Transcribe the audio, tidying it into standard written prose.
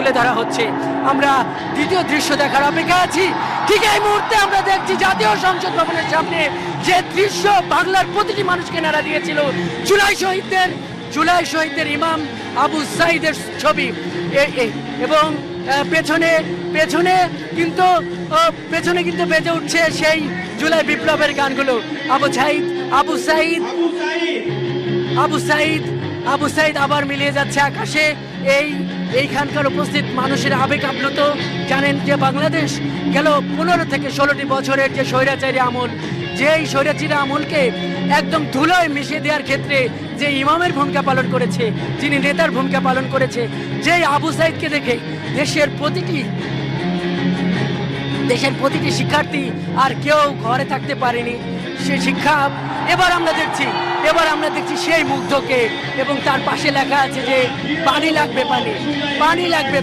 তুলে ধরা হচ্ছে। আমরা দ্বিতীয় দৃশ্য দেখার অপেক্ষায় আছি। ঠিক এই মুহূর্তে আমরা দেখছি জাতীয় সংসদ ভবনের সামনে যে দৃশ্য বাংলার প্রতিটি মানুষকে নাড়া দিয়েছিল, জুলাই শহীদদের ইমাম আবু সাঈদের ছবি এবং পেছনে কিন্তু বেজে উঠছে সেই জুলাই বিপ্লবের গানগুলো। আবু সাঈদ আবার মিলিয়ে যাচ্ছে আকাশে। এইখানকার উপস্থিত মানুষের আবেগ আপ্লুত। জানেন যে বাংলাদেশ গেল 15 থেকে 16টি বছরের যে স্বৈরাচারী আমল, যেই স্বৈরাচারী আমলকে একদম ধুলোয় মিশিয়ে দেওয়ার ক্ষেত্রে যে ইমামের ভূমিকা পালন করেছে, যিনি নেতার ভূমিকা পালন করেছে, যেই আবু সাঈদকে দেখে দেশের প্রতিটি শিক্ষার্থী আর কেউ ঘরে থাকতে পারেনি। সে শিক্ষা এবার আমরা দেখছি সেই মুগ্ধকে, এবং তার পাশে লেখা আছে যে পানি লাগবে।